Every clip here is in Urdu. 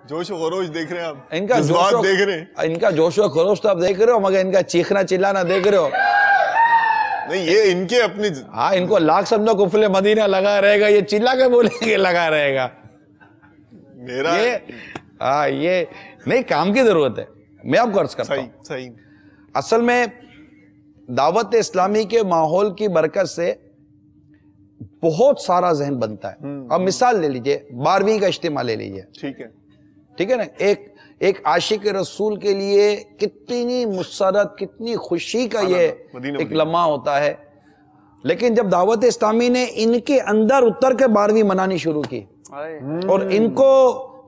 جوش و خروش دیکھ رہے ہیں آپ، ان کا جذبات دیکھ رہے ہیں، ان کا جوش و خروش تو آپ دیکھ رہے ہو، مگر ان کا چیخنا چلانا دیکھ رہے ہو؟ نہیں یہ ان کے اپنی، ہاں ان کو لاکھ سمجھو قفل مدینہ لگا رہے گا، یہ چلا کے بولیں گے لگا رہے گا. میرا یہ نہیں، کام کی ضرورت ہے. میں آپ کو عرض کرتا ہوں صحیح اصل میں دعوت اسلامی کے ماحول کی برکت سے بہت سارا ذہن بنتا ہے. اب مثال لے لیجئے، 12ویں کا اجتماع لے لیجئے، ٹھیک ہے نا. ایک عاشق رسول کے لیے کتنی مسرت، کتنی خوشی کا یہ ایک لمحہ ہوتا ہے. لیکن جب دعوت اسلامی نے ان کے اندر اتر کے 12ویں منانی شروع کی اور ان کو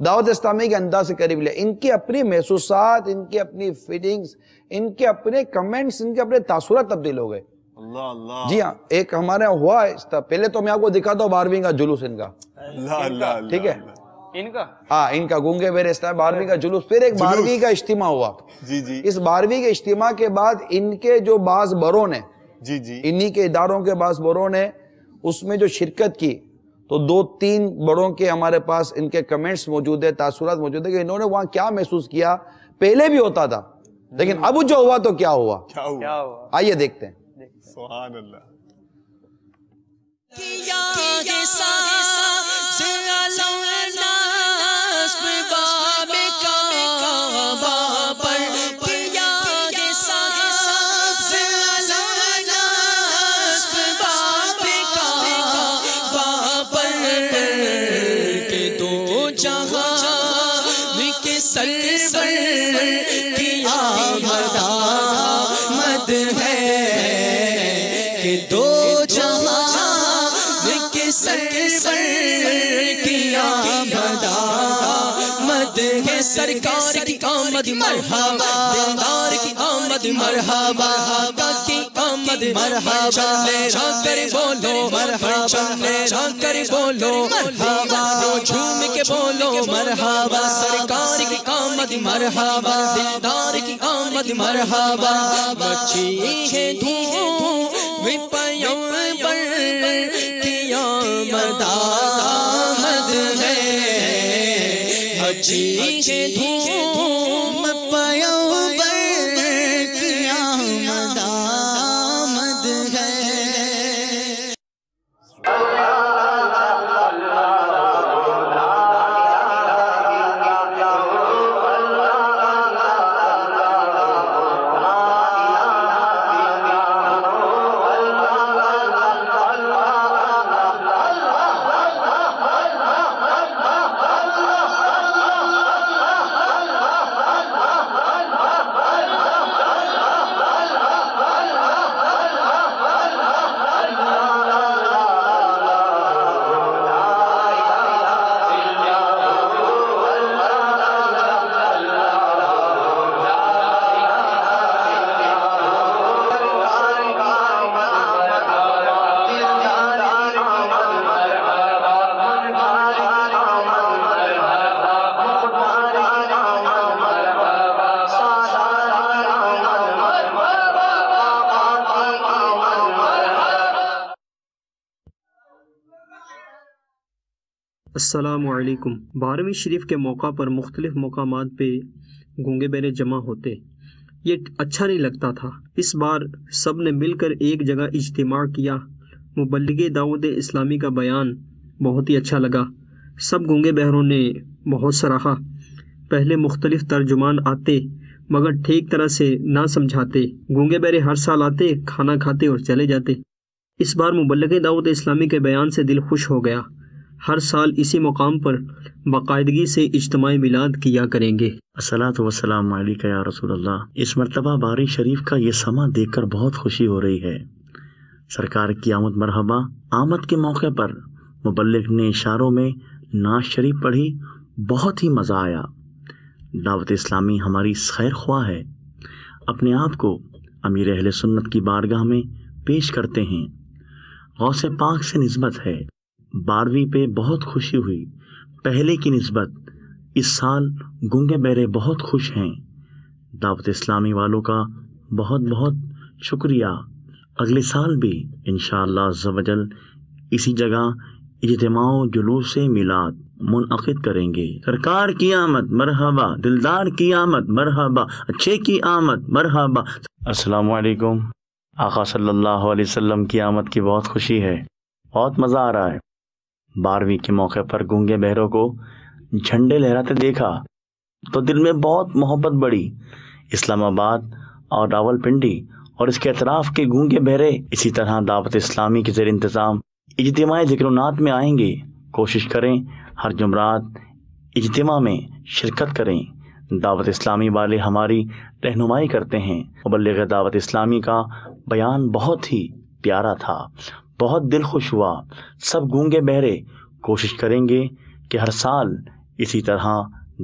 دعوت اسلامی کے انداز سے قریب لیا، ان کی اپنی محسوسات، ان کی اپنی فیلنگز، ان کے اپنے کمنٹس، ان کے اپنے تاثرات تبدیل ہو گئے. اللہ اللہ. جی ہاں، ایک ہمارے ہوا پہلے تو میں آپ کو دکھاتا ہوں 12ویں کا جلوس ان کا، ٹھیک ہے، ان کا گونگے بہرے اسلام 12ویں کا جلوس. پھر ایک 12ویں کا اجتماع ہوا. اس 12ویں کے اجتماع کے بعد ان کے جو بعض بروں نے، انہی کے اداروں کے بعض بروں نے اس میں جو شرکت کی، تو 2-3 بڑوں کے ہمارے پاس ان کے کمنٹس موجود ہیں، تاثرات موجود ہیں کہ انہوں نے وہاں کیا محسوس کیا. پہلے بھی ہوتا تھا لیکن اب جو ہوا تو کیا ہوا، آئیے دیکھتے ہیں. سبحان اللہ. سرکار کی آمد مرحبا، دلدار کی آمد مرحبا، آقا کی آمد مرحبا. چلے را کر بولو مرحبا، چلے را کر بولو مرحبا، جھوم کے بولو مرحبا. سرکار کی آمد مرحبا، دلدار کی آمد مرحبا. مچی ہے دھوم پیغمبر کی آمد آمد ہے، مچی ہے دھوم پیغمبر کی آمد آمد ہے. السلام علیکم. 12ویں شریف کے موقع پر مختلف مقامات پہ گونگے بہرے جمع ہوتے، یہ اچھا نہیں لگتا تھا. اس بار سب نے مل کر ایک جگہ اجتماع کیا. مبلغ دعوت اسلامی کا بیان بہت ہی اچھا لگا. سب گونگے بہروں نے بہت سراہا. پہلے مختلف ترجمان آتے مگر ٹھیک طرح سے نہ سمجھاتے. گونگے بہرے ہر سال آتے، کھانا کھاتے اور چلے جاتے. اس بار مبلغ دعوت اسلامی کے بیان سے دل خوش ہو گیا. ہر سال اسی مقام پر باقاعدگی سے اجتماعی میلاد کیا کریں گے. الصلاۃ والسلام علیک یا رسول اللہ. اس مرتبہ باری شریف کا یہ سماں دیکھ کر بہت خوشی ہو رہی ہے. سرکار کی آمد مرحبا. آمد کے موقع پر مبلغ نے اشاروں میں نعت شریف پڑھی، بہت ہی مزہ آیا. دعوت اسلامی ہماری خیر خواہ ہے. اپنے آپ کو امیر اہل سنت کی بارگاہ میں پیش کرتے ہیں. غوث پاک سے نسبت ہے. 12ویں پہ بہت خوشی ہوئی. پہلے کی نسبت اس سال گونگے بہرے بہت خوش ہیں. دعوت اسلامی والوں کا بہت بہت شکریہ. اگلے سال بھی انشاءاللہ عز و جل اسی جگہ اجتماع جلوس میلاد منعقد کریں گے۔ سرکار کی آمد مرحبا، دلدار کی آمد مرحبا، اچھے کی آمد مرحبا۔ السلام علیکم۔ آقا صلی اللہ علیہ وسلم کی آمد کی بہت خوشی ہے، بہت مزہ آ رہا ہے۔ 12ویں کے موقع پر گونگے بہروں کو جھنڈے لہراتے دیکھا تو دل میں بہت محبت بڑھی۔ اسلام آباد اور راول پنڈی اور اس کے اطراف کے گونگے بہرے اسی طرح دعوت اسلامی کے زیر انتظام اجتماعی ذکر و نعت میں آئیں گے۔ کوشش کریں ہر جمعرات اجتماع میں شرکت کریں۔ دعوت اسلامی والے ہماری رہنمائی کرتے ہیں۔ مبلغ دعوت اسلامی کا بیان بہت ہی پیارا تھا، بہت دل خوش ہوا۔ سب گونگے بہرے کوشش کریں گے کہ ہر سال اسی طرح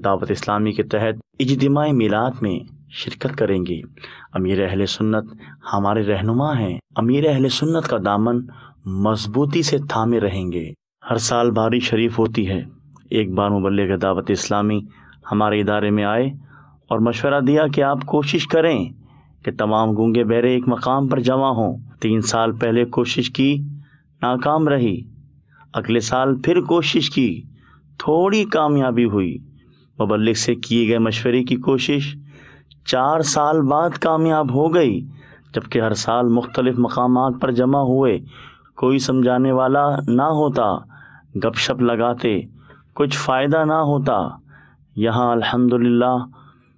دعوت اسلامی کے تحت اجتماعی میلاد میں شرکت کریں گے۔ امیر اہل سنت ہمارے رہنما ہیں، امیر اہل سنت کا دامن مضبوطی سے تھامے رہیں گے۔ ہر سال باری شریف ہوتی ہے۔ ایک بار مبلغ دعوت اسلامی ہمارے ادارے میں آئے اور مشورہ دیا کہ آپ کوشش کریں کہ تمام گونگے بہرے ایک مقام پر جمع ہوں۔ 3 سال پہلے کوشش کی، ناکام رہی۔ اگلے سال پھر کوشش کی، تھوڑی کامیابی ہوئی۔ مبلغ سے کیے گئے مشورے کی کوشش 4 سال بعد کامیاب ہو گئی، جبکہ ہر سال مختلف مقامات پر جمع ہوئے، کوئی سمجھانے والا نہ ہوتا، گپ شپ لگاتے، کچھ فائدہ نہ ہوتا۔ یہاں الحمدللہ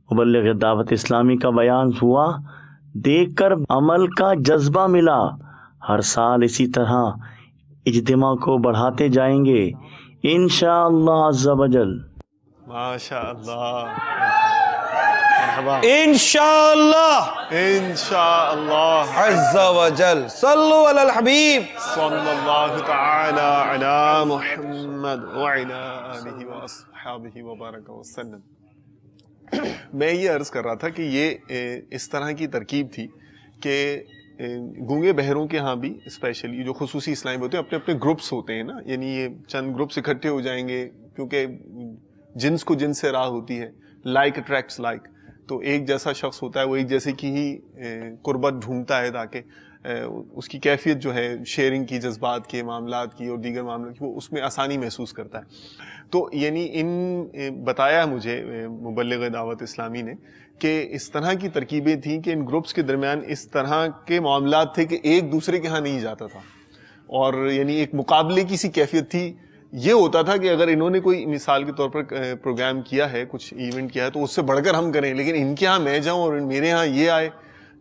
مبلغ دعوت اسلامی کا بیان ہوا، دیکھ کر عمل کا جذبہ ملا۔ ہر سال اسی طرح اجتماع کو بڑھاتے جائیں گے انشاءاللہ عز و جل۔ ماشاء اللہ، مرحبا، انشاءاللہ انشاءاللہ عز و جل۔ صلو علی الحبیب صلی اللہ تعالی علی محمد وعلی آلہ واصحابہ وبارک وسلم۔ میں یہ عرض کر رہا تھا کہ یہ اس طرح کی ترکیب تھی کہ گونگے بہروں کے ہاں بھی اسپیشلی جو خصوصی اسلامی ہوتے ہیں، اپنے اپنے گروپس ہوتے ہیں نا، یعنی یہ چند گروپس اکٹھے ہو جائیں گے، کیونکہ جنس کو جنس سے راہ ہوتی ہے، لائک اٹریکٹس لائک، تو ایک جیسا شخص ہوتا ہے وہ ایک جیسے کی ہی قربت ڈھونڈتا ہے تاکہ اس کی کیفیت جو ہے شیئرنگ کی، جذبات کے معاملات کی اور دیگر معاملات کی، وہ اس میں آسانی محسوس کرتا ہے۔ تو یعنی بتایا مجھے مبلغ دعوت اسلامی نے کہ اس طرح کی ترکیبیں تھیں کہ ان گروپس کے درمیان اس طرح کے معاملات تھے کہ ایک دوسرے کے ہاں نہیں جاتا تھا، اور یعنی ایک مقابلے کی سی کیفیت تھی۔ یہ ہوتا تھا کہ اگر انہوں نے کوئی مثال کے طور پر پروگرام کیا ہے، کچھ ایونٹ کیا ہے، تو اس سے بڑھ کر ہم کریں، لیکن ان کے ہاں میں جاؤں اور میرے ہاں یہ آئے،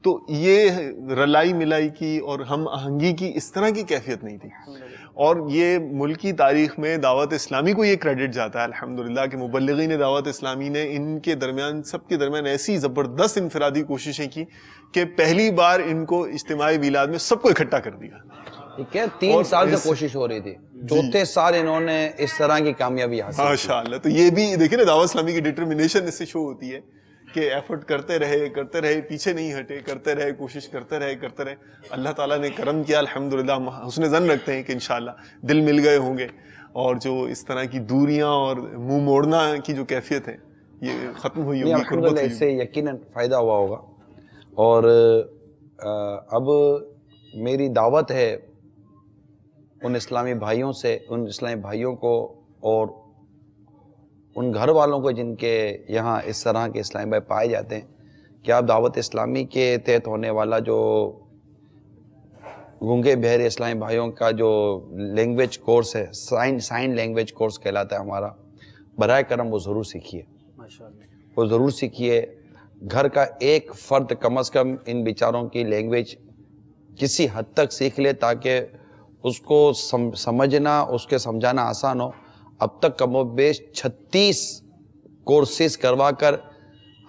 تو یہ رلائی ملائی کی اور ہم آہنگی کی اس طرح کی کیفیت نہیں تھی۔ اور یہ ملک کی تاریخ میں دعوت اسلامی کو یہ کریڈٹ جاتا ہے الحمدللہ کہ مبلغین دعوت اسلامی نے ان کے درمیان، سب کے درمیان ایسی زبردست انفرادی کوششیں کی کہ پہلی بار ان کو اجتماعی میلاد میں سب کو اکٹھا کر دیا۔ ٹھیک ہے، 3 سال سے کوشش ہو رہی تھی، 4تھے سال انہوں نے اس طرح کی کامیابی حاصل کی۔ ماشاءاللہ۔ تو یہ بھی دیکھیں نا، دعوت اسلامی کی ڈٹرمنیشن اس سے شو ہوتی ہے کہ ایفرٹ کرتے رہے، پیچھے نہیں ہٹے، کرتے رہے، کوشش کرتے رہے۔ اللہ تعالیٰ نے کرم کیا الحمدللہ، حسن ظن رکھتے ہیں کہ انشاءاللہ دل مل گئے ہوں گے، اور جو اس طرح کی دوریاں اور منہ موڑنا کی جو کیفیت ہے یہ ختم ہوئی ہوگی۔ الحمدللہ اس سے یقیناً فائدہ ہوا ہوگا۔ اور اب میری دعوت ہے ان اسلامی بھائیوں سے، ان اسلامی بھائیوں کو اور ان گھر والوں کو جن کے یہاں اس طرح کے اسلامی بھائی پائے جاتے ہیں، کہ آپ دعوت اسلامی کے تحت ہونے والا جو گونگے بہرے اسلامی بھائیوں کا جو لینگویج کورس ہے، سائن لینگویج کورس کہلاتا ہے ہمارا، برائے کرم وہ ضرور سیکھیے، وہ ضرور سیکھیے۔ گھر کا ایک فرد کم از کم ان بیچاروں کی لینگویج کسی حد تک سیکھ لے تاکہ اس کو سمجھنا، اس کے سمجھانا آسان ہو۔ اب تک کم و بیش 36 کورسز کروا کر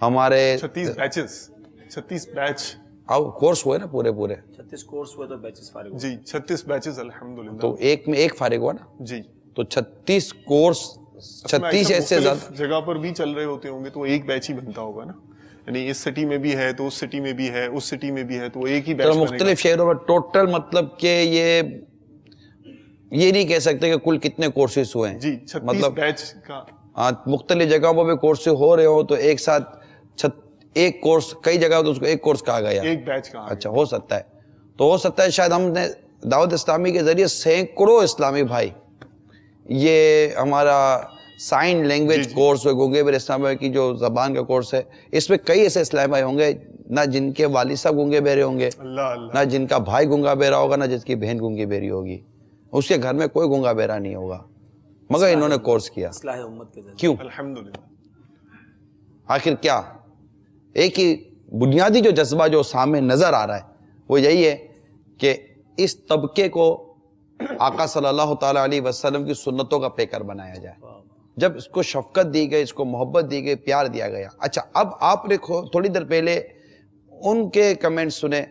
ہمارے 36 بیچ اب کورس ہوئے نا پورے 36 کورس ہوئے تو بیچز فارغ جی، 36 بیچز الحمدللہ۔ تو ایک میں ایک فارغ ہوا نا جی، تو 36 کورس، 36 ایسے زیادہ جگہ پر بھی چل رہے ہوتے ہوں گے تو ایک بیچ ہی بنتا ہوگا نا، یعنی اس سٹی میں بھی ہے تو اس سٹی میں بھی ہے، اس سٹی میں بھی ہے تو ایک ہی بیچ مختلف شہروں میں ٹوٹل، مطلب کہ یہ نہیں کہہ سکتے کہ کل کتنے کورسز ہوئے ہیں جی، 36 مطلب بیچ کا مختلف جگہوں پہ بھی کورس ہو رہے ہو تو ایک ساتھ ایک کورس، کئی جگہ تو اس کو ایک کورس کہا گیا، ایک بیچ کا۔ اچھا، ہو سکتا ہے، تو ہو سکتا ہے شاید ہم نے دعوت اسلامی کے ذریعے سینکڑوں اسلامی بھائی یہ ہمارا سائن لینگویج کورس ہے گونگے بہرے اسلام بھائی کی جو زبان کا کورس ہے، اس میں کئی ایسے اسلام بھائی ہوں گے نہ جن کے والد صاحب گونگے بہرے ہوں گے، نہ جن کا بھائی گونگا بہرا ہوگا، نہ جس کی بہن گونگی بہری ہوگی، اس کے گھر میں کوئی گونگا بہرا نہیں ہوگا، مگر انہوں نے کورس کیا۔ اصلاح امت کے ذریعے کیوں؟ الحمدللہ۔ آخر کیا؟ ایک ہی بنیادی جو جذبہ جو سامنے نظر آ رہا ہے وہ یہی ہے کہ اس طبقے کو آقا صلی اللہ تعالیٰ علیہ وسلم کی سنتوں کا پیکر بنایا جائے۔ جب اس کو شفقت دی گئی، اس کو محبت دی گئی، پیار دیا گیا۔ اچھا، اب آپ نے تھوڑی دیر پہلے ان کے کمنٹ سنے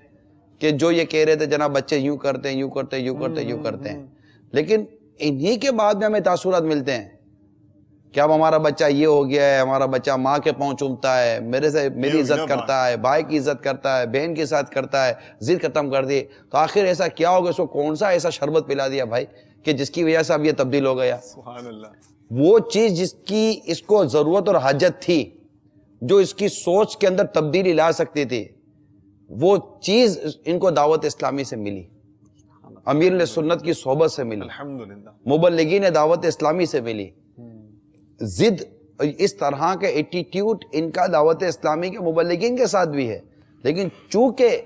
کہ جو یہ کہہ رہے تھے جناب بچے یوں کرتے ہیں، یوں کرتے ہیں، یوں کرتے ہیں، یوں کرتے ہیں، لیکن انہی کے بعد میں ہمیں تاثرات ملتے ہیں کہ اب ہمارا بچہ یہ ہو گیا ہے، ہمارا بچہ ماں کے پاؤں چومتا ہے، میری عزت کرتا ہے، بھائی کی عزت کرتا ہے، بہن کے ساتھ کرتا ہے، ضد ختم کر دی۔ تو آخر ایسا کیا ہوگا؟ اس کو کون سا ایسا شربت پلا دیا بھائی کہ جس کی وجہ سے اب یہ تبدیل ہو گیا؟ سبحان اللہ۔ وہ چیز جس کی اس کو ضرورت اور حاجت تھی، جو اس کی سوچ کے اندر تبدیلی لا سکتی تھی، وہ چیز ان کو دعوت اسلامی سے ملی، امیر سنت کی صحبت سے ملی، الحمدللہ، مبلغین دعوت اسلامی سے ملی۔ ضد اس طرح کا ایٹیٹیوڈ ان کا دعوت اسلامی کے مبلغین کے ساتھ بھی ہے، لیکن چونکہ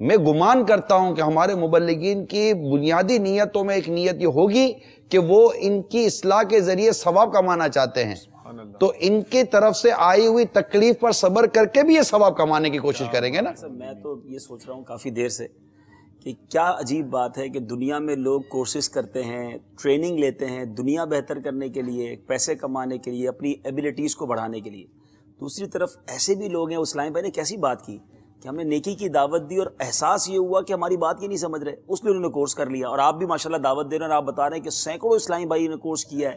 میں گمان کرتا ہوں کہ ہمارے مبلغین کی بنیادی نیتوں میں ایک نیت یہ ہوگی کہ وہ ان کی اصلاح کے ذریعے ثواب کمانا چاہتے ہیں، تو ان کی طرف سے آئی ہوئی تکلیف پر صبر کر کے بھی یہ ثواب کمانے کی کوشش کریں گے نا۔ میں تو یہ سوچ رہا ہوں کافی دیر سے کہ کیا عجیب بات ہے کہ دنیا میں لوگ کورسز کرتے ہیں، ٹریننگ لیتے ہیں دنیا بہتر کرنے کے لیے، پیسے کمانے کے لیے، اپنی ایبیلٹیز کو بڑھانے کے لیے، دوسری طرف ایسے بھی لوگ ہیں۔ اسلام بھائی نے کیسی بات کی کہ ہم نے نیکی کی دعوت دی اور احساس یہ ہوا کہ ہماری بات یہ نہیں سمجھ رہے، اس لیے انہوں نے کورس کر لیا، اور آپ بھی ماشاءاللہ دعوت دے رہے ہیں اور آپ بتا رہے ہیں کہ سینکڑوں اسلامی بھائی نے کورس کیا ہے۔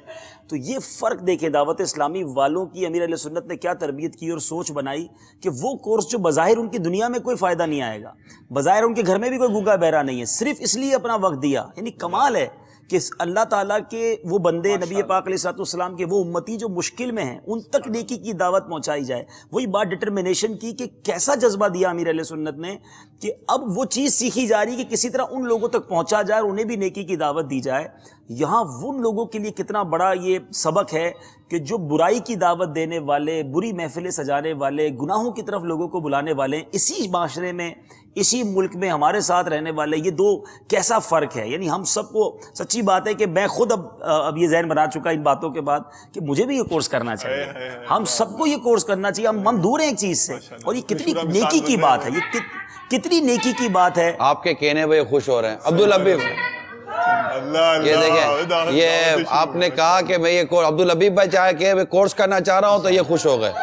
تو یہ فرق دیکھیں، دعوت اسلامی والوں کی امیر علیہ سنت نے کیا تربیت کی اور سوچ بنائی کہ وہ کورس جو بظاہر ان کی دنیا میں کوئی فائدہ نہیں آئے گا، بظاہر ان کے گھر میں بھی کوئی گونگا بہرا نہیں ہے، صرف اس لیے اپنا وقت دیا، یعنی کمال ہے کہ اللہ تعالیٰ کے وہ بندے نبی پاک علیہ الصلوۃ والسلام کے وہ امتی جو مشکل میں ہیں ان تک نیکی کی دعوت پہنچائی جائے۔ وہی بات ڈٹرمنیشن کی کہ کیسا جذبہ دیا امیر علیہ سنت نے کہ اب وہ چیز سیکھی جا رہی ہے کہ کسی طرح ان لوگوں تک پہنچا جائے اور انہیں بھی نیکی کی دعوت دی جائے۔ یہاں ان لوگوں کے لیے کتنا بڑا یہ سبق ہے کہ جو برائی کی دعوت دینے والے، بری محفلیں سجانے والے، گناہوں کی طرف لوگوں کو بلانے والے، اسی معاشرے میں، اسی ملک میں ہمارے ساتھ رہنے والے، یہ دو کیسا فرق ہے۔ یعنی ہم سب کو سچی بات ہے کہ میں خود اب یہ ذہن بنا چکا ان باتوں کے بعد کہ مجھے بھی یہ کورس کرنا چاہیے، ہم سب کو یہ کورس کرنا چاہیے۔ ہم دور ہیں ایک چیز سے، اور یہ کتنی نیکی کی بات ہے، یہ کتنی نیکی کی بات ہے۔ آپ کے کہنے پہ خوش ہو رہے ہیں عبدالحبیب، یہ دیکھیں، یہ آپ نے کہا کہ میں یہ عبدالحبیب بھائی چاہے کہ میں کورس کرنا چاہ رہا ہوں تو یہ خوش ہو گئے،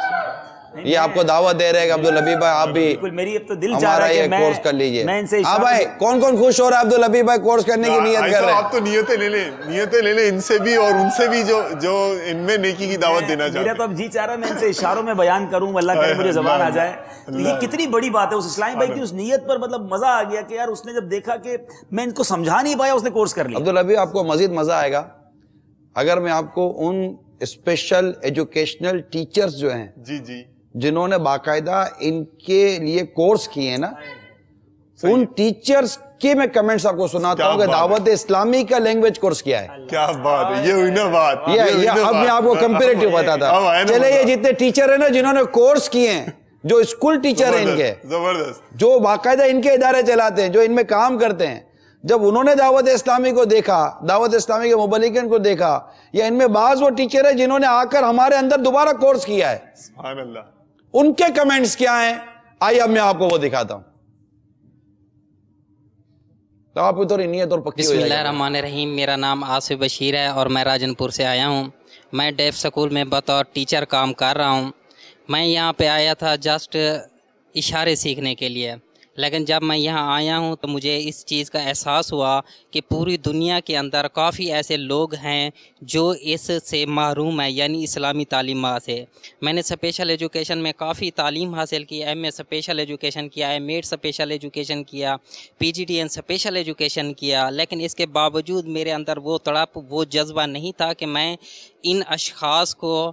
یہ آپ کو دعوت دے رہے ہیں کہ عبدالحبیب بھائی آپ بھی میری اب تو دل چاہ رہا ہے کہ کورس کر لیجئے۔ میں ان سے ہاں بھائی، کون کون خوش ہو رہا ہے عبدالحبیب بھائی کورس کرنے کی نیت کر رہے ہیں؟ آپ تو نیتیں لے لیں ان سے بھی اور ان سے بھی جو ان میں نیکی کی دعوت دینا چاہتے ہیں۔ میرا تو اب جی چاہ رہا ہے میں ان سے اشاروں میں بیان کروں، اللہ کرے مجھے زبان آ جائے۔ یہ کتنی بڑی بات ہے، اس اسلامی بھائی کی اس نیت پر مطلب مزہ آ گیا کہ یار اس نے جب دیکھا کہ میں ان کو سمجھا نہیں پایا، اس نے کورس کر لیا۔ عبدالحبیب آپ کو مزید مزہ آئے گا اگر میں آپ کو ان اسپیشل ایجوکیشنل ٹیچرز جو ہیں جنہوں نے باقاعدہ ان کے لیے کورس کیے ہیں نا، ان ٹیچرز کے میں کمنٹس آپ کو سناتا ہوں کہ دعوت اسلامی کا لینگویج کورس کیا ہے۔ کیا بات ہے، یہ ہوئی نا بات۔ یہ اب میں آپ کو کمپیریٹیو بتاتا ہوں۔ چلے یہ جتنے ٹیچر ہیں نا جنہوں نے کورس کیے ہیں، جو اسکول ٹیچر ہیں ان کے، زبردست، جو باقاعدہ ان کے ادارے چلاتے ہیں، جو ان میں کام کرتے ہیں، جب انہوں نے دعوت اسلامی کو دیکھا، دعوت اسلامی کے مبلغین کو دیکھا، یا ان میں بعض وہ ٹیچر ہیں جنہوں نے آ کر ہمارے اندر دوبارہ کورس کیا ہے، سبحان اللہ، ان کے کمنٹس کیا ہیں، آئیے اب میں آپ کو وہ دکھاتا ہوں تو آپ کو تھوڑی نیت اور پکی ہو بسم جائے اللہ گی۔ الرحمن الرحیم، میرا نام آصف بشیر ہے اور میں راجن پور سے آیا ہوں۔ میں ڈیف سکول میں بطور ٹیچر کام کر رہا ہوں۔ میں یہاں پہ آیا تھا جسٹ اشارے سیکھنے کے لیے، لیکن جب میں یہاں آیا ہوں تو مجھے اس چیز کا احساس ہوا کہ پوری دنیا کے اندر کافی ایسے لوگ ہیں جو اس سے محروم ہیں، یعنی اسلامی تعلیمات سے۔ میں نے اسپیشل ایجوکیشن میں کافی تعلیم حاصل کی، ایم اے اسپیشل ایجوکیشن کیا، ایم ایڈ اسپیشل ایجوکیشن کیا، P G D N special education کیا، لیکن اس کے باوجود میرے اندر وہ تڑپ، وہ جذبہ نہیں تھا کہ میں ان اشخاص کو،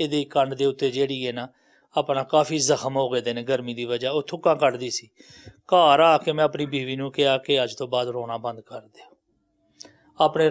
ਇਹਦੇ ਕੰਨ ਦੇ ਉੱਤੇ ਜਿਹੜੀ ਹੈ ਨਾ ਆਪਣਾ ਕਾਫੀ ਜ਼ਖਮ ਹੋ ਗਏ ਨੇ ਗਰਮੀ ਦੀ ਵਜ੍ਹਾ, ਉਹ ਥੁੱਕਾਂ ਕੱਢਦੀ ਸੀ। ਘਰ ਆ ਕੇ ਮੈਂ ਆਪਣੀ ਬੀਵੀ ਨੂੰ ਕਿਹਾ ਕਿ ਅੱਜ ਤੋਂ ਬਾਅਦ ਰੋਣਾ ਬੰਦ ਕਰ ਦਿਓ। ਆਪਣੇ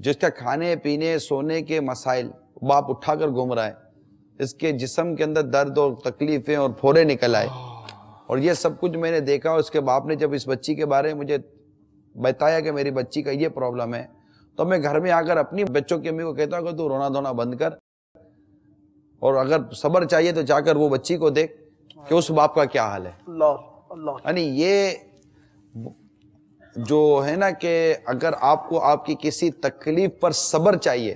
جس کا کھانے پینے سونے کے مسائل باپ اٹھا کر گھوم رہا ہے, اس کے جسم کے اندر درد اور تکلیفیں اور پھوڑے نکل آئے, اور یہ سب کچھ میں نے دیکھا. اور اس کے باپ نے جب اس بچی کے بارے میں مجھے بتایا کہ میری بچی کا یہ پرابلم ہے, تو میں گھر میں آ کر اپنی بچوں کی امی کو کہتا ہوں کہ تو رونا دھونا بند کر, اور اگر صبر چاہیے تو جا کر وہ بچی کو دیکھ کہ اس باپ کا کیا حال ہے. یعنی یہ جو ہے نا کہ اگر آپ کو آپ کی کسی تکلیف پر صبر چاہیے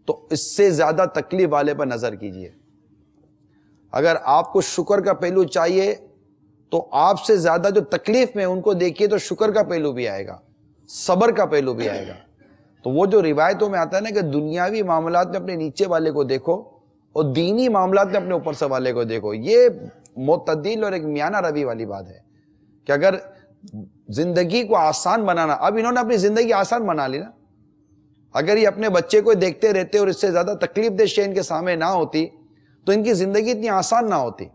تو اس سے زیادہ تکلیف والے پر نظر کیجئے. اگر آپ کو شکر کا پہلو چاہیے تو آپ سے زیادہ جو تکلیف میں ان کو دیکھیے تو شکر کا پہلو بھی آئے گا, صبر کا پہلو بھی آئے گا. تو وہ جو روایتوں میں آتا ہے نا کہ دنیاوی معاملات میں اپنے نیچے والے کو دیکھو اور دینی معاملات میں اپنے اوپر سے والے کو دیکھو, یہ معتدل اور ایک میانہ روی والی بات ہے کہ اگر زندگی کو آسان بنانا, اب انہوں نے اپنی زندگی آسان بنا لی نا, اگر یہ اپنے بچے کو دیکھتے رہتے اور اس سے زیادہ تکلیف دہ شے ان کے سامنے نہ ہوتی تو ان کی زندگی اتنی آسان نہ ہوتی.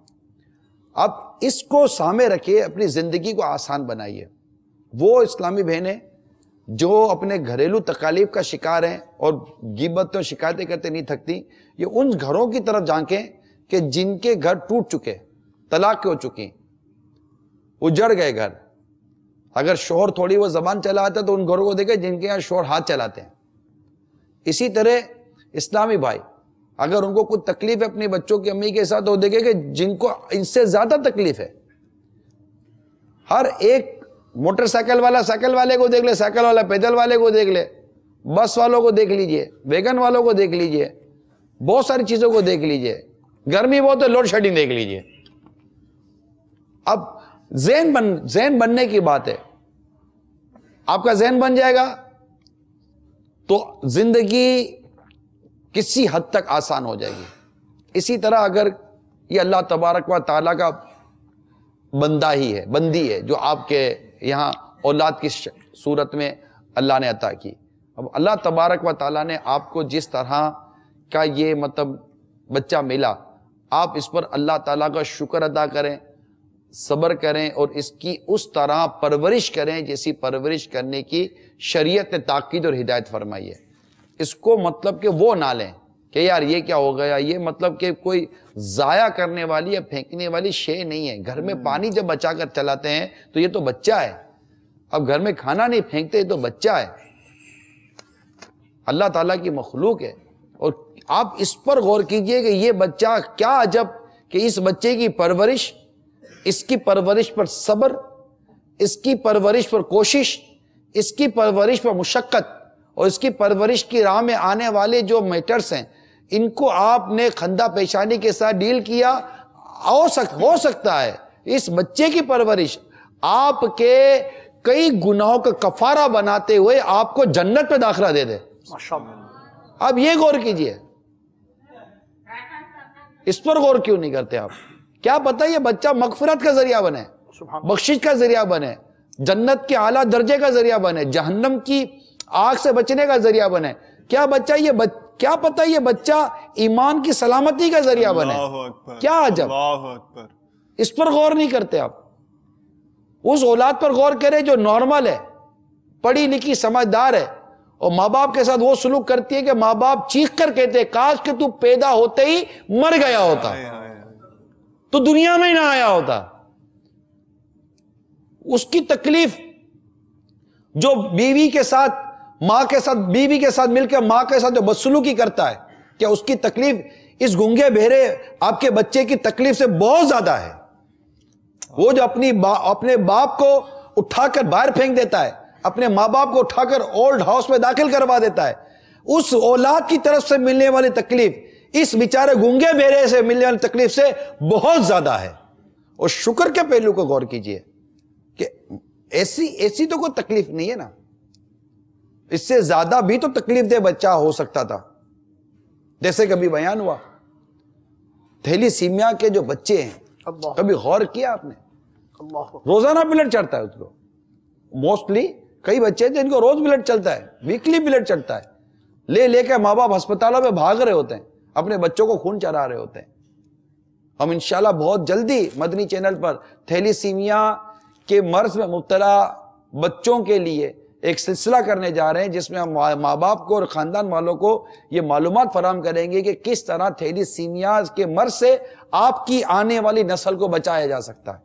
اب اس کو سامنے رکھے, اپنی زندگی کو آسان بنائیے. وہ اسلامی بہنیں جو اپنے گھریلو تکالیف کا شکار ہیں اور غیبت اور شکایتیں کرتے نہیں تھکتی, یہ ان گھروں کی طرف جھانکیں کہ جن کے گھر ٹوٹ چکے, طلاق ہو چکی, اجڑ گئے گھر. اگر شوہر تھوڑی وہ زبان چلاتا ہے تو ان گھروں کو دیکھیں جن کے یہاں شوہر ہاتھ چلاتے ہیں. اسی طرح اسلامی بھائی اگر ان کو کچھ تکلیف ہے اپنی بچوں کی امی کے ساتھ, تو دیکھیں کہ جن کو ان سے زیادہ تکلیف ہے. ہر ایک موٹر سائیکل والا سائیکل والے کو دیکھ لے, سائیکل والا پیدل والے کو دیکھ لے, بس والوں کو دیکھ لیجئے, ویگن والوں کو دیکھ لیجئے, بہت ساری چیزوں کو دیکھ لیجئے. گرمی بہت ہے, لوڈ شیڈنگ دیکھ لیجئے. اب ذہن بننے کی بات ہے, آپ کا ذہن بن جائے گا تو زندگی کسی حد تک آسان ہو جائے گی. اسی طرح اگر یہ اللہ تبارک و تعالیٰ کا بندی ہے جو آپ کے یہاں اولاد کی صورت میں اللہ نے عطا کی. اب اللہ تبارک و تعالیٰ نے آپ کو جس طرح کا یہ مطلب بچہ ملا, آپ اس پر اللہ تعالیٰ کا شکر ادا کریں, صبر کریں اور اس کی اس طرح پرورش کریں جیسی پرورش کرنے کی شریعت نے تاکید اور ہدایت فرمائی ہے. اس کو مطلب کہ وہ نہ لیں کہ یار یہ کیا ہو گیا, یہ مطلب کہ کوئی ضائع کرنے والی یا پھینکنے والی شے نہیں ہے. گھر میں پانی جب بچا کر چلاتے ہیں تو یہ تو بچہ ہے. اب گھر میں کھانا نہیں پھینکتے تو بچہ ہے, اللہ تعالیٰ کی مخلوق ہے. اور آپ اس پر غور کیجئے کہ یہ بچہ کیا عجب کہ اس بچے کی پرورش, اس کی پرورش پر صبر, اس کی پرورش پر کوشش, اس کی پرورش پر مشقت اور اس کی پرورش کی راہ میں آنے والے جو میٹرز ہیں ان کو آپ نے خندہ پیشانی کے ساتھ ڈیل کیا. ہو سکتا ہے اس بچے کی پرورش آپ کے کئی گناہوں کا کفارہ بناتے ہوئے آپ کو جنت پہ داخلہ دے دے. اب یہ غور کیجئے, اس پر غور کیوں نہیں کرتے آپ؟ کیا پتہ یہ بچہ مغفرت کا ذریعہ بنے, بخشش کا ذریعہ بنے, جنت کے اعلیٰ درجے کا ذریعہ بنے, جہنم کی آگ سے بچنے کا ذریعہ بنے. کیا پتہ یہ بچہ ایمان کی سلامتی کا ذریعہ بنے. کیا عجب, اس پر غور نہیں کرتے آپ. اس اولاد پر غور کرے جو نارمل ہے, پڑھی لکھی سمجھدار ہے, اور ماں باپ کے ساتھ وہ سلوک کرتی ہے کہ ماں باپ چیخ کر کہتے ہیں کاش کہ تو پیدا ہوتے ہی مر گیا ہوتا, تو دنیا میں ہی نہ آیا ہوتا. اس کی تکلیف جو بیوی کے ساتھ مل کے ماں کے ساتھ جو بدسلوکی کرتا ہے, کیا اس کی تکلیف اس گنگے بہرے آپ کے بچے کی تکلیف سے بہت زیادہ ہے. وہ جو اپنے باپ کو اٹھا کر باہر پھینک دیتا ہے, اپنے ماں باپ کو اٹھا کر اولڈ ہاؤس میں داخل کروا دیتا ہے, اس اولاد کی طرف سے ملنے والی تکلیف اس بیچارے گنگے بہرے سے ملنے والی تکلیف سے بہت زیادہ ہے. اور شکر کے پہلو کو غور کیجئے کہ ایسی تو کوئی تکلیف نہیں ہے نا, اس سے زیادہ بھی تو تکلیف دہ بچہ ہو سکتا تھا. جیسے کبھی بیان ہوا تھیلی سیمیا کے جو بچے ہیں, کبھی غور کیا آپ نے؟ روزانہ بلڈ چڑھتا ہے اس کو, موسٹلی کئی بچے جن کو روز بلڈ چلتا ہے, ویکلی بلڈ چلتا ہے, لے کے ماں باپ ہسپتالوں میں بھاگ رہے ہوتے ہیں, اپنے بچوں کو خون چرا رہے ہوتے ہیں. ہم انشاءاللہ بہت جلدی مدنی چینل پر تھیلی سیمیا کے مرض میں مبتلا بچوں کے لیے ایک سلسلہ کرنے جا رہے ہیں جس میں ہم ماں باپ کو اور خاندان والوں کو یہ معلومات فراہم کریں گے کہ کس طرح تھیلیسیمیا کے مرض سے آپ کی آنے والی نسل کو بچایا جا سکتا ہے.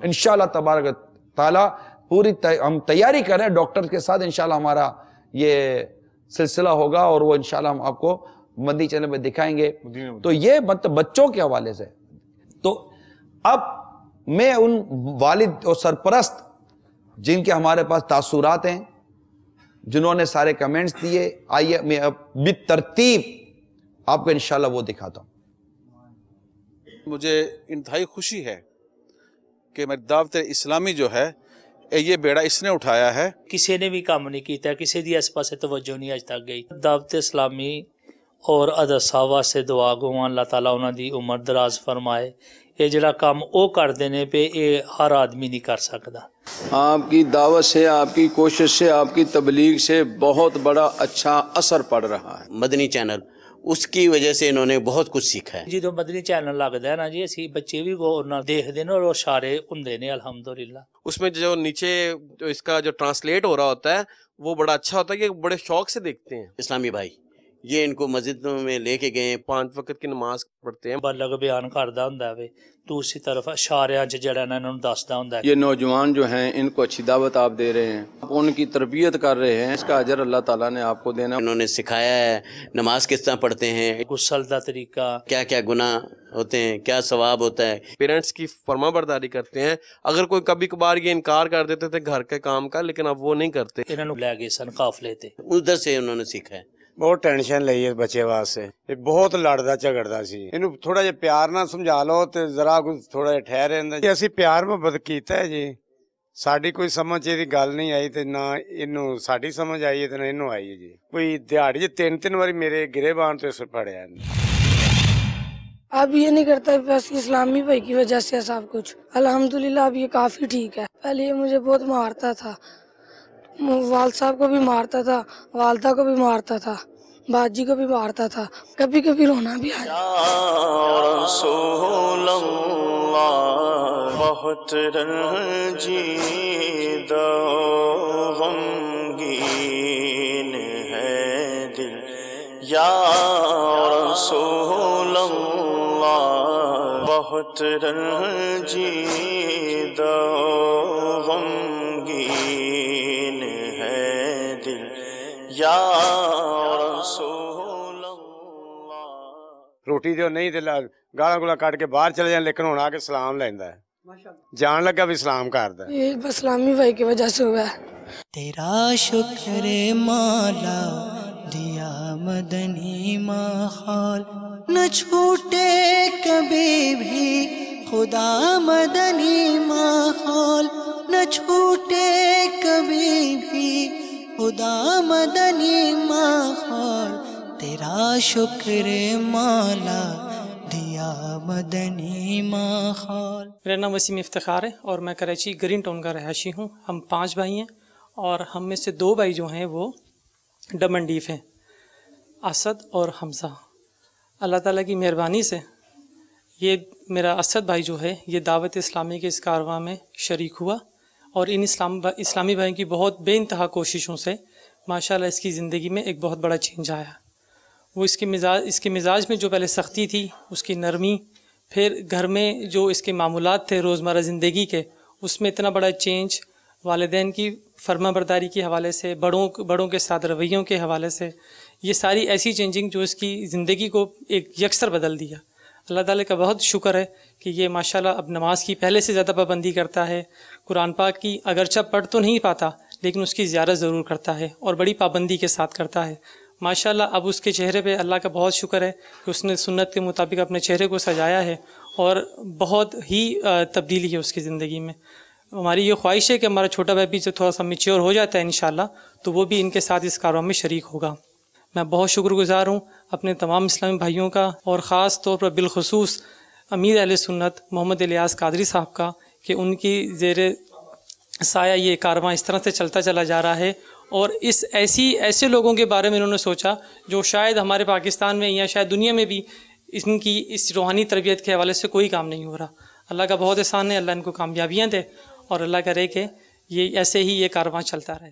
انشاءاللہ تبارک تعالیٰ پوری ہم تیاری کریں ڈاکٹر کے ساتھ. انشاءاللہ ہمارا یہ سلسلہ ہوگا اور وہ انشاءاللہ ہم آپ کو مدنی چینل پہ دکھائیں گے. تو یہ مطلب بچوں کے حوالے سے. تو اب میں ان والد اور سرپرست جن کے ہمارے پاس تاثرات ہیں، جنہوں نے سارے کمنٹس دیے، آئیے میں اب بالترتیب آپ کو انشاءاللہ وہ دکھاتا ہوں. مجھے انتہائی خوشی ہے کہ میری دعوت اسلامی جو ہے یہ بیڑا اس نے اٹھایا ہے. کسی نے بھی کام نہیں کیتا، کسی دی اس پاسے توجہ نہیں اج تک گئی. دعوت اسلامی اور ادساوا سے دعا گو اللہ تعالیٰ انہوں دی عمر دراز فرمائے. یہ جڑا کام او کر دینے پہ یہ ہر آدمی نہیں کر سکتا. آپ کی دعوت سے، آپ کی کوشش سے، آپ کی تبلیغ سے بہت بڑا اچھا اثر پڑ رہا ہے. مدنی چینل اس کی وجہ سے انہوں نے بہت کچھ سیکھا ہے. جدو مدنی چینل لگتا ہے نا جی، اسی بچے بھی وہ دیکھ دیں اور وہ اشارے ہوندے نے الحمدللہ. اس میں جو نیچے جو اس کا جو ٹرانسلیٹ ہو رہا ہوتا ہے وہ بڑا اچھا ہوتا ہے کہ بڑے شوق سے دیکھتے ہیں. اسلامی بھائی یہ ان کو مسجدوں میں لے کے گئے، 5 وقت کی نماز پڑھتے ہیں. بلغ بیان کردا ہوندا ہے، دوسری طرف اشاریاں چ جڑا نا انہوں دسدا ہوندا ہے. یہ نوجوان جو ہیں ان کو اچھی دعوت آپ دے رہے ہیں، آپ ان کی تربیت کر رہے ہیں، اس کا اجر اللہ تعالیٰ نے آپ کو دینا. انہوں نے سکھایا ہے نماز کس طرح پڑھتے ہیں، غسل دا طریقہ، کیا کیا گناہ ہوتے ہیں، کیا ثواب ہوتا ہے. پیرنٹس کی فرما برداری کرتے ہیں. اگر کوئی کبھی کبھار یہ انکار کر دیتے تھے گھر کے کام کا، لیکن اب وہ نہیں کرتے. انہوں نے لے گئے سن قافلے تے، ادھر سے انہوں نے سیکھا ہے. بہت ٹینشن لئی ہے بچے واسطے. یہ بہت لڑدا جھگڑدا سی. اینو تھوڑا جہا پیار نال سمجھا لو تے ذرا تھوڑا جہا ٹھہر رہندا. جی اسی پیار محبت کیتا ہے جی. ساڈی کوئی سمجھ دی گل نہیں آئی تے نہ اینو ساڈی سمجھ آئی ہے تے نہ اینو آئی ہے جی. کوئی دیہاڑی 3 واری میرے گریبان تے اس پڑیا. اب یہ نہیں کرتا بس اسلامی بھائی کی وجہ سے سب کچھ. الحمدللہ اب یہ کافی ٹھیک ہے. پہلے یہ مجھے بہت مارتا تھا، والد صاحب کو بھی مارتا تھا، والدہ کو بھی مارتا تھا، باجی کو بھی مارتا تھا، کبھی کبھی رونا بھی آیا. رسول اللہ بہت رنجیدہ غمگین ہے دل، یا رسول اللہ بہت رنجیدہ غمگین ہے دل، یا روٹی جو نہیں دلا گالا گلا کٹ کے باہر چلے جائیں، لیکن ہوں آ کے سلام لینا ہے. جان لگا بھی سلام کرتا ہے. یہ بس اسلامی بھائی کی وجہ سے ہوا ہے. تیرا شکر مولا دیا مدنی ماحول، نہ چھوٹے کبھی بھی خدا مدنی ماحول، نہ چھوٹے کبھی بھی خدا مدنی ماحول. تیرا شکر مولا دیا مدنی ماحول. میرا نام وسیم افتخار ہے اور میں کراچی گرین ٹاؤن کا رہائشی ہوں. ہم 5 بھائی ہیں اور ہم میں سے 2 بھائی جو ہیں وہ ڈمنڈیف ہیں، اسد اور حمزہ. اللہ تعالیٰ کی مہربانی سے یہ میرا اسد بھائی جو ہے یہ دعوت اسلامی کے اس کارواں میں شریک ہوا اور ان اسلامی بھائیوں کی بہت بے انتہا کوششوں سے ماشاءاللہ اس کی زندگی میں ایک بہت بڑا چینج آیا. وہ اس کے مزاج میں جو پہلے سختی تھی، اس کی نرمی، پھر گھر میں جو اس کے معمولات تھے روزمرہ زندگی کے، اس میں اتنا بڑا چینج، والدین کی فرما برداری کے حوالے سے، بڑوں کے ساتھ رویوں کے حوالے سے، یہ ساری ایسی چینجنگ جو اس کی زندگی کو ایک یکسر بدل دیا. اللہ تعالیٰ کا بہت شکر ہے کہ یہ ماشاءاللہ اب نماز کی پہلے سے زیادہ پابندی کرتا ہے. قرآن پاک کی اگرچہ پڑھ تو نہیں پاتا لیکن اس کی زیارت ضرور کرتا ہے اور بڑی پابندی کے ساتھ کرتا ہے. ماشاءاللہ اب اس کے چہرے پہ اللہ کا بہت شکر ہے کہ اس نے سنت کے مطابق اپنے چہرے کو سجایا ہے اور بہت ہی تبدیلی ہے اس کی زندگی میں. ہماری یہ خواہش ہے کہ ہمارا چھوٹا بھائی بھی جو تھوڑا سا میچیور ہو جاتا ہے انشاءاللہ تو وہ بھی ان کے ساتھ اس کارواں میں شریک ہوگا. میں بہت شکر گزار ہوں اپنے تمام اسلامی بھائیوں کا اور خاص طور پر بالخصوص امیر اہل سنت محمد الیاس قادری صاحب کا کہ ان کی زیر سایہ یہ کارواں اس طرح سے چلتا چلا جا رہا ہے اور ایسے لوگوں کے بارے میں انہوں نے سوچا جو شاید ہمارے پاکستان میں یا شاید دنیا میں بھی ان کی اس روحانی تربیت کے حوالے سے کوئی کام نہیں ہو رہا. اللہ کا بہت احسان ہے، اللہ ان کو کامیابیاں دے اور اللہ کرے کہ یہ ایسے ہی یہ کارواں چلتا رہے.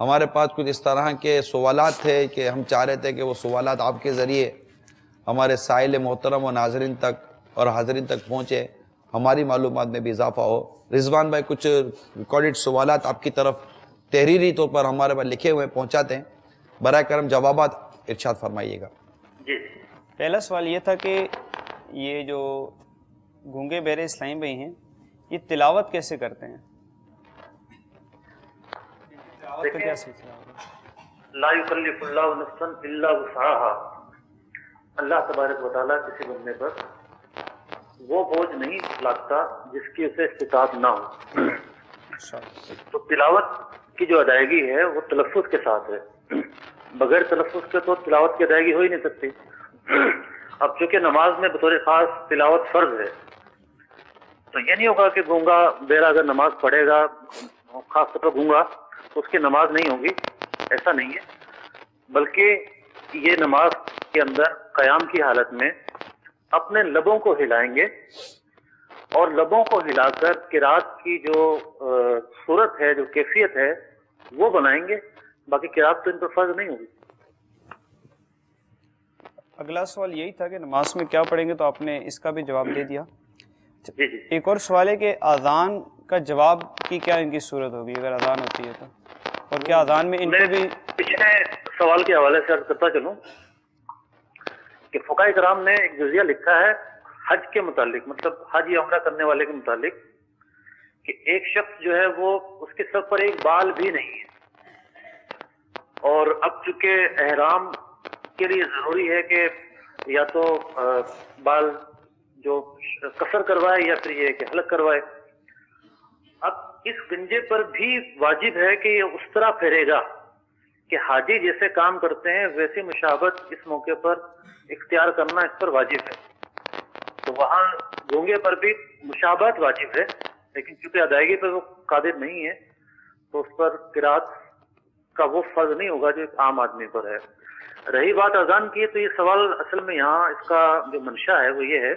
ہمارے پاس کچھ اس طرح کے سوالات تھے کہ ہم چاہ رہے تھے کہ وہ سوالات آپ کے ذریعے ہمارے سائل محترم و ناظرین تک اور حاضرین تک پہنچے، ہماری معلومات میں بھی اضافہ ہو۔ رضوان بھائی کچھ ریکارڈڈ سوالات آپ کی طرف تحریری طور پر ہمارے پاس لکھے ہوئے پہنچاتے ہیں، برائے کرم جوابات ارشاد فرمائیے گا۔ جی، پہلا سوال یہ تھا کہ یہ جو گونگے بہرے اسلامی بھائی ہیں یہ تلاوت کیسے کرتے ہیں؟ تلاوت کا کیا سلسلہ ہے؟ لا یکلف اللہ نفسا الا وسعها، اللہ تبارک و تعالیٰ کسی بندے پر وہ بوجھ نہیں لاتا جس کی اسے استطاعت نہ ہو۔ تو تلاوت کی جو ادائیگی ہے وہ تلفظ کے ساتھ ہے، بغیر تلفظ کے تو تلاوت کی ادائیگی ہو ہی نہیں سکتی۔ اب چونکہ نماز میں بطور خاص تلاوت فرض ہے، تو یہ نہیں ہوگا کہ گونگا بہرا اگر نماز پڑھے گا، خاص طور پر گونگا، تو اس کی نماز نہیں ہوگی، ایسا نہیں ہے، بلکہ یہ نماز کے اندر قیام کی حالت میں اپنے لبوں کو ہلائیں گے اور لبوں کو ہلا کر قرات کی جو صورت ہے، جو کیفیت ہے وہ بنائیں گے، باقی قرات تو ان پر فرض نہیں ہوگی۔ اگلا سوال یہی تھا کہ نماز میں کیا پڑھیں گے، تو آپ نے اس کا بھی جواب دے دیا۔ ایک اور سوال ہے کہ اذان کا جواب کی کیا ان کی صورت ہوگی اگر اذان ہوتی ہے تو، اور کیا اذان میں ان کو بھی؟ پچھلے سوال کے حوالے سے عرض کرتا چلوں کہ فقہاء کرام نے ایک جزیہ لکھا ہے حج کے متعلق، مطلب حج یا عمرہ کرنے والے کے متعلق، کہ ایک شخص جو ہے وہ اس کے سر پر ایک بال بھی نہیں ہے، اور اب چونکہ احرام کے لیے ضروری ہے کہ یا تو بال جو قصر کروائے یا پھر یہ کہ حلق کروائے، اب اس گنجے پر بھی واجب ہے کہ یہ اس طرح پھیرے گا کہ حاجی جیسے کام کرتے ہیں ویسی مشابہت اس موقع پر اختیار کرنا اس پر واجب ہے۔ تو وہاں گونگے پر بھی مشابہت واجب ہے، لیکن چونکہ ادائیگی پر وہ قادر نہیں ہے تو اس پر قرات کا وہ فرض نہیں ہوگا جو ایک عام آدمی پر ہے۔ رہی بات اذان کی، تو یہ سوال اصل میں یہاں اس کا جو منشا ہے وہ یہ ہے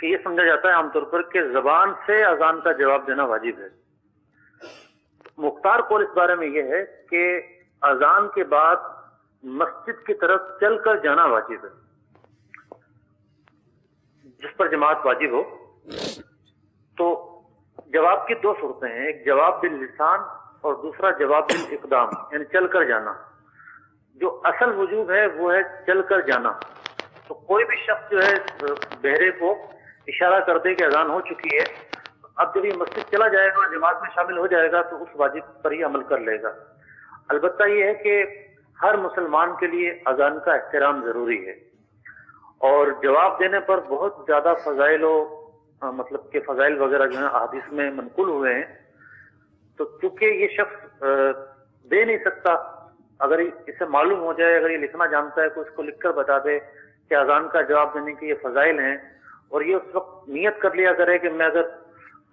کہ یہ سمجھا جاتا ہے عام طور پر کہ زبان سے اذان کا جواب دینا واجب ہے۔ مختار قول اس بارے میں یہ ہے کہ اذان کے بعد مسجد کی طرف چل کر جانا واجب ہے، جس پر جماعت واجب ہو۔ تو جواب کی دو صورتیں ہیں، ایک جواب باللسان اور دوسرا جواب بالاقدام، یعنی چل کر جانا۔ جو اصل وجوب ہے وہ ہے چل کر جانا۔ تو کوئی بھی شخص جو ہے بہرے کو اشارہ کر دے کہ اذان ہو چکی ہے، اب جب یہ مسجد چلا جائے گا، جماعت میں شامل ہو جائے گا، تو اس واجب پر ہی عمل کر لے گا۔ البتہ یہ ہے کہ ہر مسلمان کے لیے اذان کا احترام ضروری ہے، اور جواب دینے پر بہت زیادہ فضائل مطلب کہ فضائل وغیرہ جو ہیں احادیث میں منقول ہوئے ہیں۔ تو چونکہ یہ شخص دے نہیں سکتا، اگر اسے معلوم ہو جائے، اگر یہ لکھنا جانتا ہے، کوئی اس کو لکھ کر بتا دے کہ اذان کا جواب دینے کے یہ فضائل ہیں، اور یہ اس وقت نیت کر لیا کرے کہ میں اگر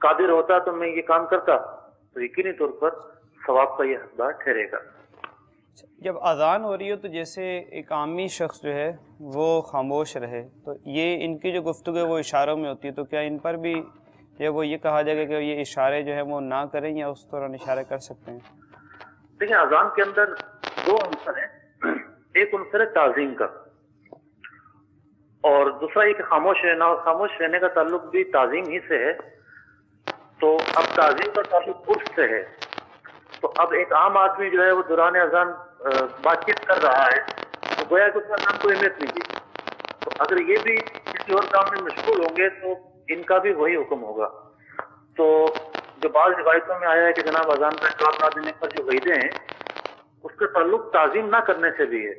قادر ہوتا تو میں یہ کام کرتا، تو یقینی طور پر ثواب کا یہ حقدار ٹھہرے گا۔ جب اذان ہو رہی ہو تو جیسے ایک عامی شخص جو ہے وہ خاموش رہے، تو یہ ان کی جو گفتگو ہے وہ اشاروں میں ہوتی ہے، تو کیا ان پر بھی وہ یہ کہا جائے گا کہ یہ اشارے جو ہیں وہ نہ کریں، یا اس دوران اشارے کر سکتے ہیں؟ دیکھیں، اذان کے اندر دو عنصر ہیں، ایک عنصر ہے تعظیم کا، اور دوسرا یہ کہ خاموش رہنا، اور خاموش رہنے کا تعلق بھی تعظیم ہی سے ہے۔ تو اب تعظیم کا تعلق عرف سے ہے، تو اب ایک عام آدمی جو ہے وہ دوران اذان بات چیت کر رہا ہے، تو گویا کہ اس میں اذان کو اہمیت نہیں دی۔ تو اگر یہ بھی کسی اور کام میں مشغول ہوں گے تو ان کا بھی وہی حکم ہوگا۔ تو جو بعض روایتوں میں آیا ہے کہ جناب اذان کا جواب نہ دینے پر جو وعیدیں ہیں، اس کا تعلق تعظیم نہ کرنے سے بھی ہے۔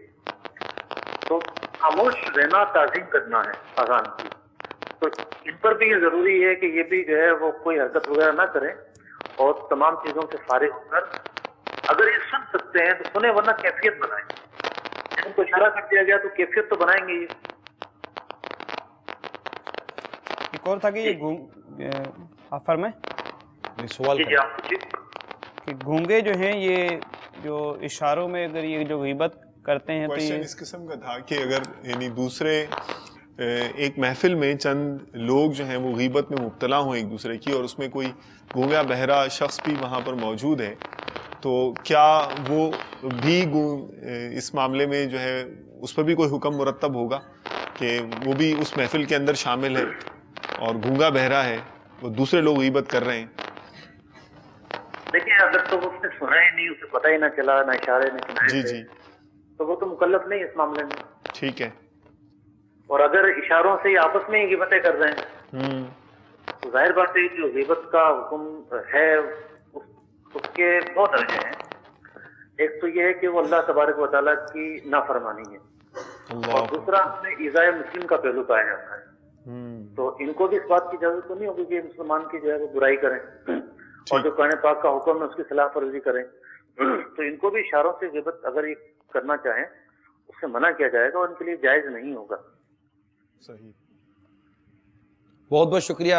تو خاموش رہنا تعظیم کرنا ہے اذان کی، تو ان پر بھی یہ ضروری ہے کہ یہ بھی جو ہے وہ کوئی حرکت وغیرہ نہ کریں، اور تمام چیزوں سے فارغ ہو کر اگر یہ سن سکتے ہیں تو سنیں، ورنہ کیفیت بنائیں۔ ان کو اشارہ کر دیا گیا تو کیفیت تو بنائیں گے۔ ایک اور تھا کہ یہ آپ فرمائیں سوال کہ گونگے جو ہیں یہ جو اشاروں میں اگر یہ جو غیبت کرتے ہیں تو یہ اس قسم کا تھا کہ اگر یعنی دوسرے ایک محفل میں چند لوگ جو ہیں وہ غیبت میں مبتلا ہوں ایک دوسرے کی، اور اس میں کوئی گونگا بہرا شخص بھی وہاں پر موجود ہے، تو کیا وہ بھی اس معاملے میں جو ہے اس پر بھی کوئی حکم مرتب ہوگا کہ وہ بھی اس محفل کے اندر شامل ہے اور گونگا بہرا ہے, وہ دوسرے لوگ غیبت کر رہے ہیں؟ دیکھیں اگر تو اس نے سنا ہی نہیں, اسے پتہ ہی نہ چلا, نہ اشارے نہ کنارے جی تو وہ تو مکلف نہیں اس معاملے میں. ٹھیک ہے. اور اگر اشاروں سے ہی آپس میں ہی غیبتیں کر رہے ہیں تو ظاہر بات ہے جو غیبت کا حکم ہے اس کے بہت درجے ہیں. ایک تو یہ ہے کہ وہ اللہ تبارک و تعالیٰ کی نافرمانی ہے, اور دوسرا اس میں ایذاء مسلم کا پہلو پایا جاتا ہے. تو ان کو بھی اس بات کی اجازت تو نہیں ہوگی کہ مسلمان کی جو ہے وہ برائی کریں اور جو قرآن پاک کا حکم ہے اس کی خلاف ورزی کریں. تو ان کو بھی اشاروں سے غیبت اگر یہ کرنا چاہیں اس سے منع کیا جائے گا اور ان کے لیے جائز نہیں ہوگا. صحیح. بہت بہت شکریہ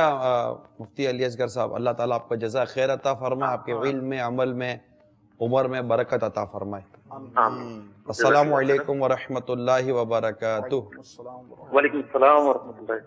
مفتی علی اصغر صاحب. اللہ تعالیٰ آپ کو جزا خیر عطا فرمائے, آپ کے علم میں, عمل میں, عمر میں برکت عطا فرمائے. السلام علیکم ورحمۃ اللہ وبرکاتہ. وعلیکم السلام ورحمۃ اللہ.